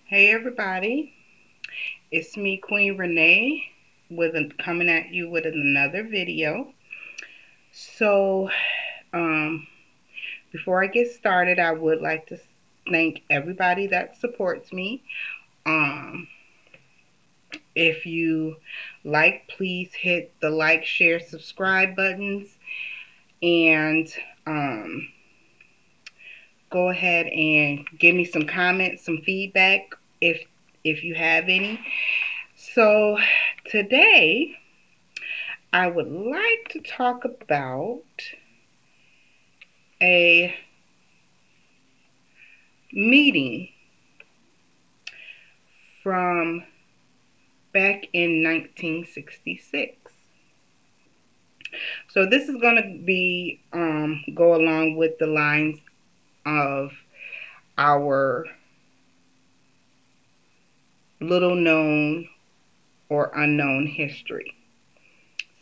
Hey everybody, it's me Queen Renee coming at you with another video. So um, before I get started, I would like to thank everybody that supports me. Um, if you like, please hit the like, share, subscribe buttons, and um, go ahead and give me some comments, some feedback if you have any. So today I would like to talk about a meeting from back in 1966. So this is going to be go along with the lines of our little known or unknown history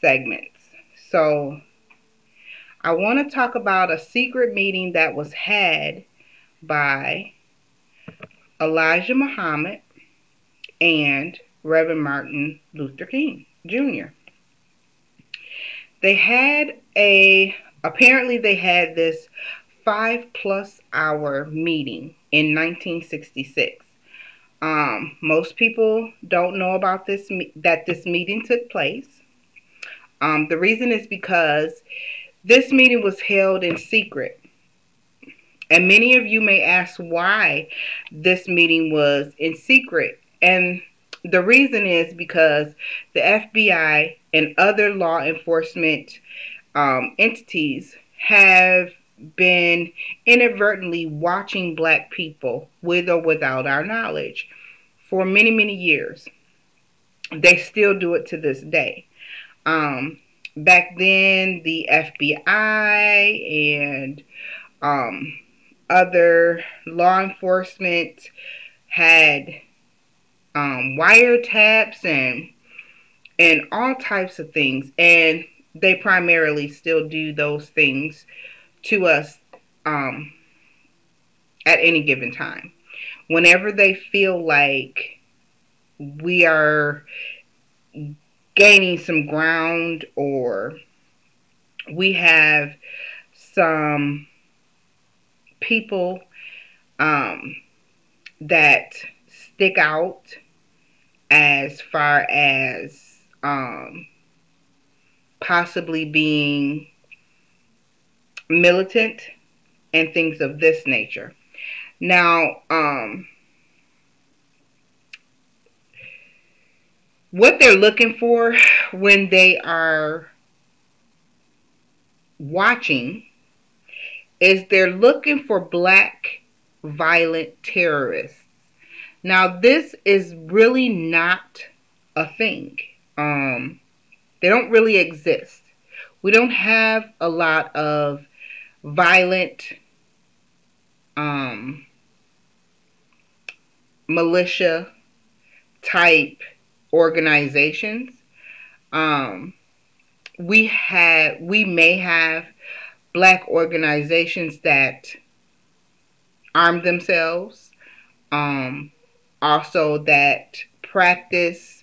segments. So I want to talk about a secret meeting that was had by Elijah Muhammad and Reverend Martin Luther King Jr. Apparently they had this 5+ hour meeting in 1966. Most people don't know about that this meeting took place. The reason is because this meeting was held in secret. And many of you may ask why this meeting was in secret. And the reason is because the FBI and other law enforcement entities have been inadvertently watching black people, with or without our knowledge, for many, many years. They still do it to this day. Back then, the FBI and other law enforcement had wiretaps and all types of things, and they primarily still do those things to us at any given time. Whenever they feel like we are gaining some ground, or we have some people that stick out as far as possibly being militant and things of this nature. Now, what they're looking for when they are watching is they're looking for black violent terrorists. Now, this is really not a thing. They don't really exist. We don't have a lot of violent militia type organizations. We may have black organizations that arm themselves, also that practice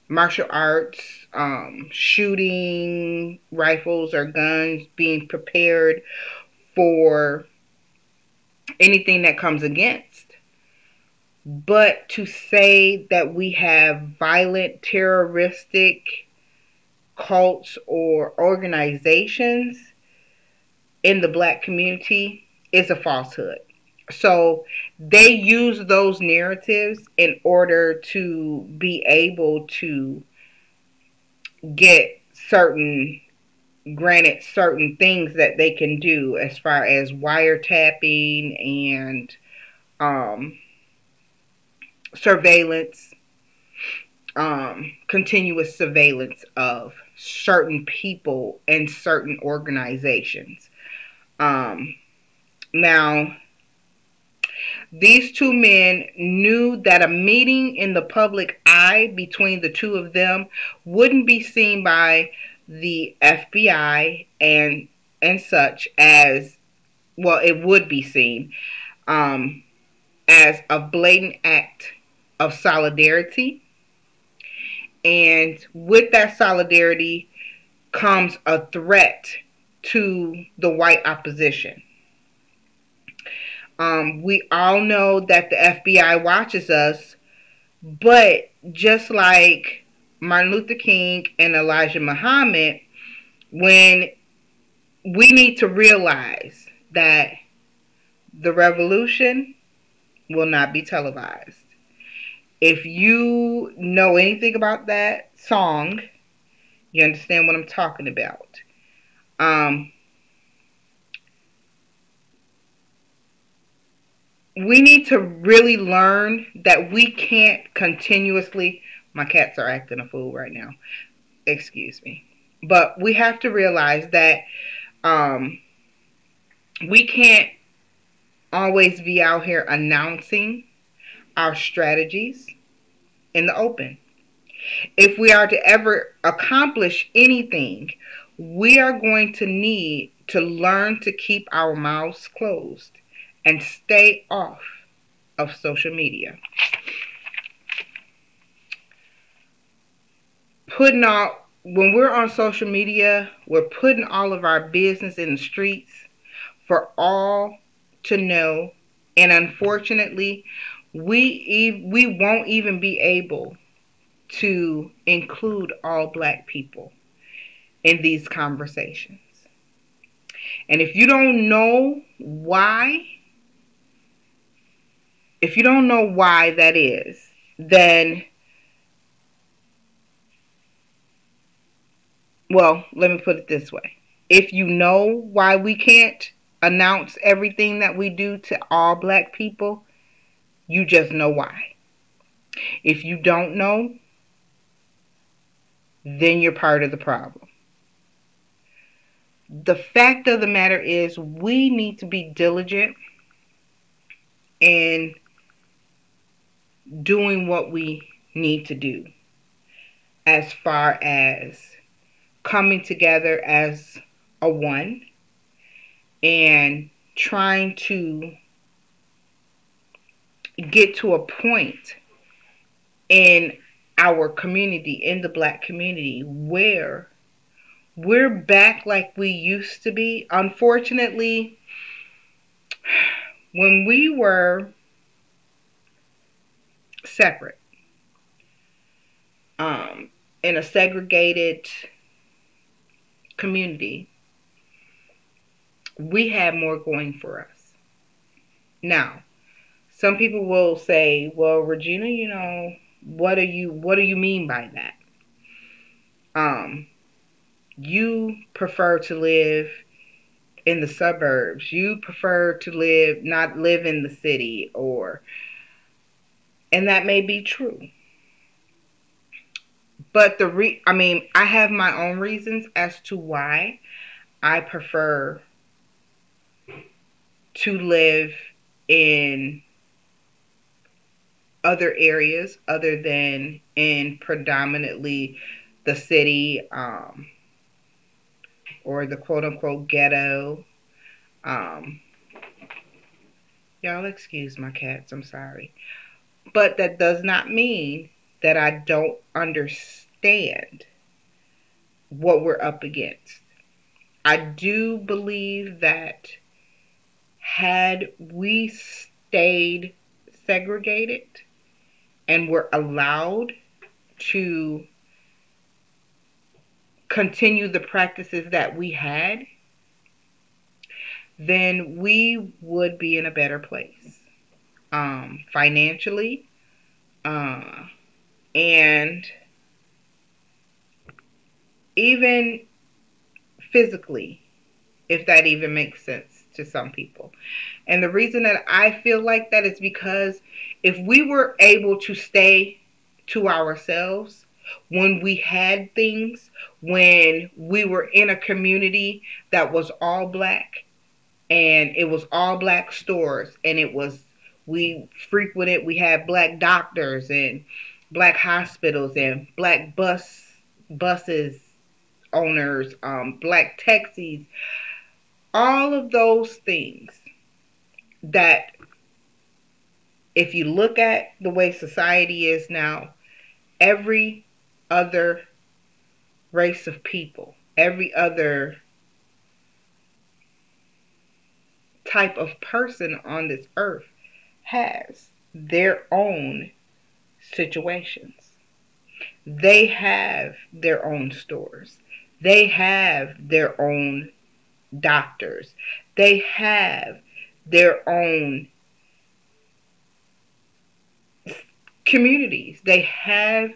martial arts, shooting rifles or guns, being prepared for anything that comes against. But to say that we have violent, terroristic cults or organizations in the black community is a falsehood. So they use those narratives in order to be able to get granted certain things that they can do, as far as wiretapping and surveillance, continuous surveillance of certain people and certain organizations. Now, these two men knew that a meeting in the public eye between the two of them wouldn't be seen by the FBI and such as well, it would be seen um, as a blatant act of solidarity. And with that solidarity comes a threat to the white opposition. We all know that the FBI watches us, but just like Martin Luther King and Elijah Muhammad, when we need to realize that the revolution will not be televised. If you know anything about that song, you understand what I'm talking about. We need to really learn that we can't continuously. My cats are acting a fool right now. Excuse me. But we have to realize that um, we can't always be out here announcing our strategies in the open. If we are to ever accomplish anything, we are going to need to learn to keep our mouths closed and stay off of social media. When we're on social media, we're putting all of our business in the streets for all to know, and unfortunately, we won't even be able to include all black people in these conversations. And if you don't know why, that is, then, well, let me put it this way. If you know why we can't announce everything that we do to all black people, you just know why. If you don't know, then you're part of the problem. The fact of the matter is, we need to be diligent in doing what we need to do as far as coming together as a one and trying to get to a point in our community, in the black community, where we're back like we used to be. Unfortunately, when we were separate, in a segregated community, we had more going for us. Now, some people will say, well, Regina, what do you mean by that? You prefer to live in the suburbs. You prefer to not live in the city, and that may be true. But I have my own reasons as to why I prefer to live in other areas other than in predominantly the city, or the quote unquote ghetto. Y'all excuse my cats, I'm sorry. But that does not mean that I don't understand what we're up against. I do believe that had we stayed segregated and were allowed to continue the practices that we had, then we would be in a better place, financially, and even physically, if that even makes sense to some people. And the reason that I feel like that is because if we were able to stay to ourselves when we had things, when we were in a community that was all black, and it was all black stores, and we had black doctors and black hospitals and black buses owners, black taxis. All of those things that, if you look at the way society is now, every other race of people, every other type of person on this earth has their own situations. They have their own stores. They have their own doctors. They have their own communities. They have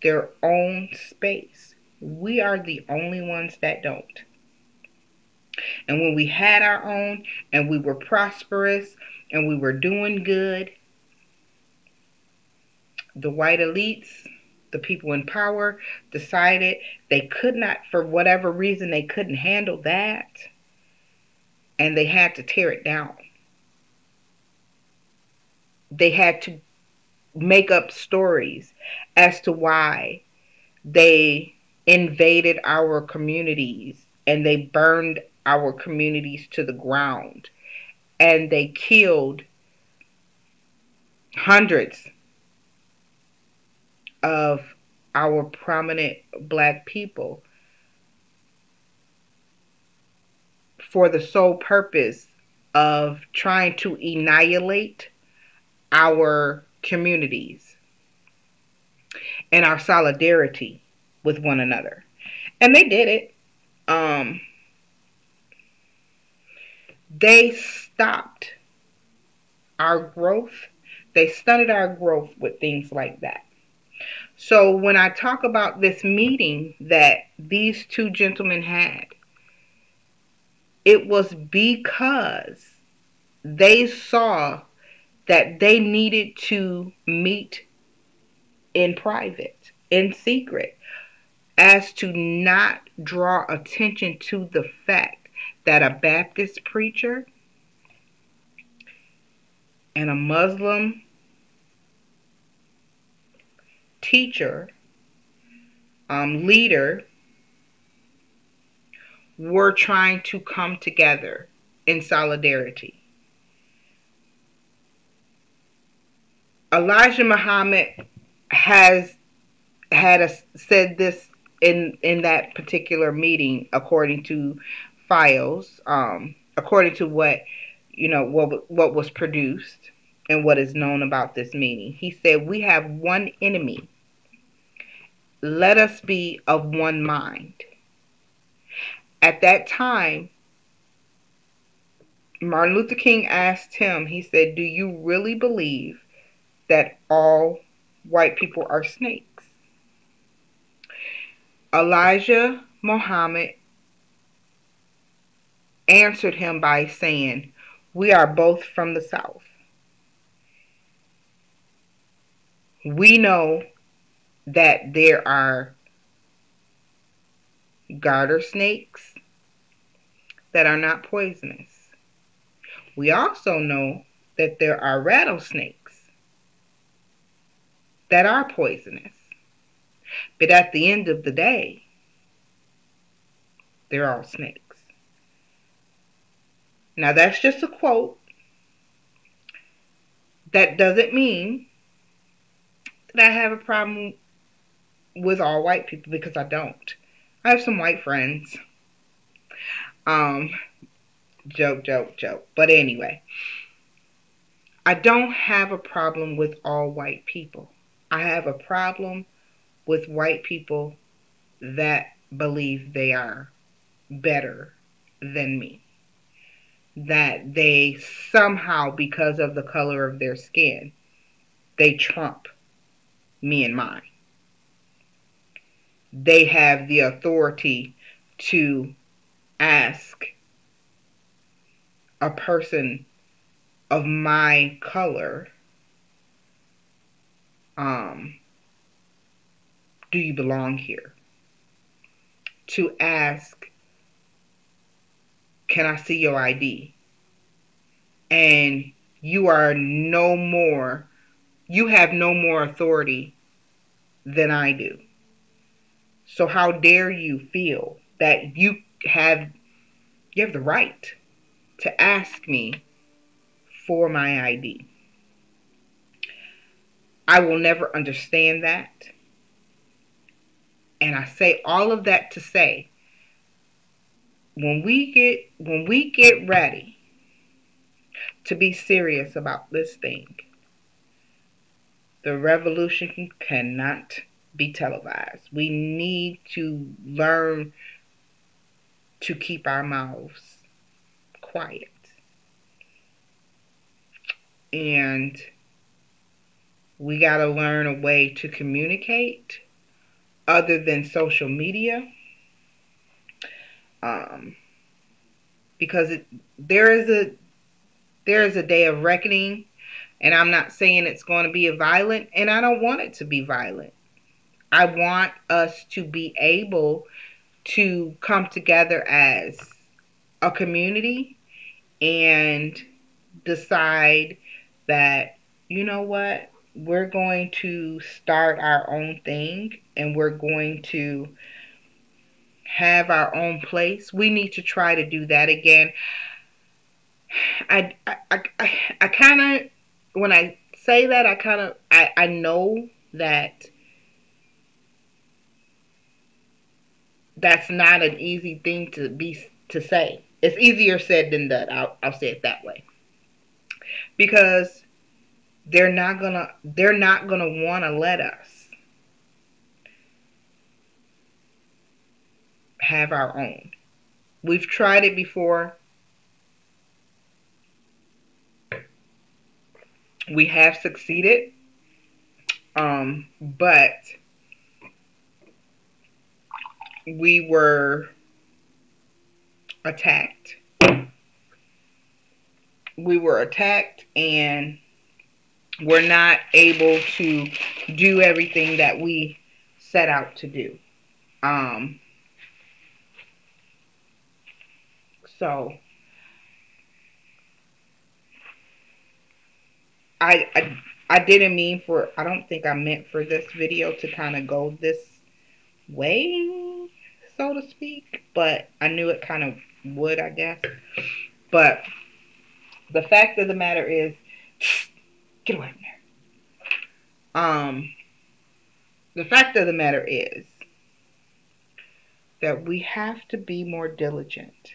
their own space. We are the only ones that don't. And when we had our own and we were prosperous and we were doing good, the white elites, the people in power, decided they could not, for whatever reason, they couldn't handle that. And they had to tear it down. They had to make up stories as to why they invaded our communities and they burned our communities to the ground and they killed hundreds of our prominent black people for the sole purpose of trying to annihilate our communities and our solidarity with one another. And they did it. They stopped our growth. They stunted our growth with things like that. So when I talk about this meeting that these two gentlemen had, it was because they saw that they needed to meet in private, in secret, as to not draw attention to the fact that a Baptist preacher and a Muslim teacher, leader, were trying to come together in solidarity. Elijah Muhammad has said this in that particular meeting, according to files, according to what what was produced and what is known about this meeting. He said, "We have one enemy. Let us be of one mind." At that time, Martin Luther King asked him, he said, "Do you really believe that all white people are snakes?" Elijah Muhammad answered him by saying, "We are both from the South. We know that there are garter snakes that are not poisonous. We also know that there are rattlesnakes that are poisonous. But at the end of the day, they're all snakes." Now that's just a quote. That doesn't mean that I have a problem with all white people, because I don't. I have some white friends. Joke. But anyway, I don't have a problem with all white people. I have a problem with white people that believe they are better than me. That they somehow, because of the color of their skin, they trump me and mine. They have the authority to ask a person of my color, do you belong here? To ask, can I see your ID? And you have no more authority than I do. So how dare you feel that you have You have the right to ask me for my ID. I will never understand that. And I say all of that to say, when we get ready to be serious about this thing, the revolution cannot be televised. We need to learn to keep our mouths quiet. And we got to learn a way to communicate other than social media. Because there is a day of reckoning, and I'm not saying it's going to be violent, and I don't want it to be violent. I want us to be able to come together as a community and decide that, you know what, we're going to start our own thing, and we're going to have our own place. We need to try to do that again. I kind of, when I say that, I know that that's not an easy thing to say. It's easier said than done. I'll say it that way, because they're not gonna want to let us have our own. We've tried it before. We have succeeded, but we were attacked. We were attacked, and we're not able to do everything that we set out to do. So I didn't mean for, I don't think I meant for this video to kind of go this way, so to speak, but I knew it kind of would, I guess. But the fact of the matter is, get away from there. The fact of the matter is that we have to be more diligent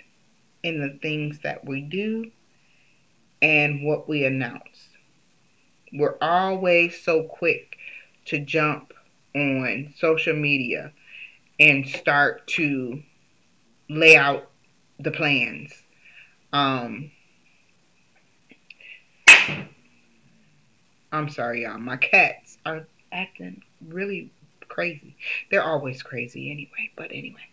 in the things that we do and what we announce. We're always so quick to jump on social media and start to lay out the plans. I'm sorry, y'all. My cats are acting really crazy. They're always crazy anyway, but anyway.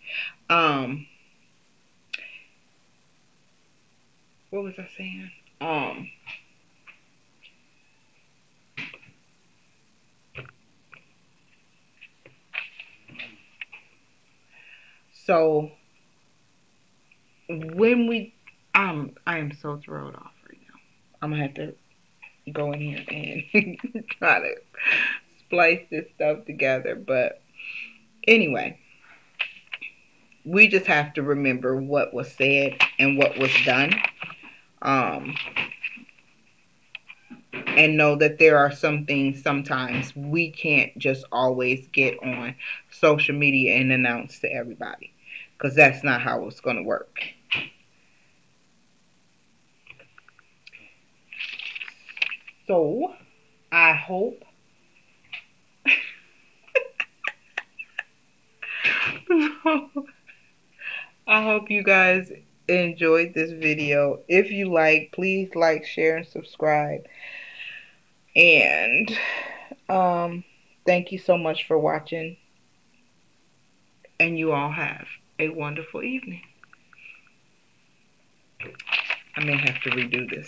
What was I saying? So when I am so thrown off right now. I'm gonna have to go in here and try to splice this stuff together. But anyway, we just have to remember what was said and what was done. And know that there are some things sometimes we can't just always get on social media and announce to everybody, because that's not how it's going to work. So I hope I hope you guys enjoyed this video. If you like, please like, share, and subscribe. And thank you so much for watching. And you all have a wonderful evening. I may have to redo this.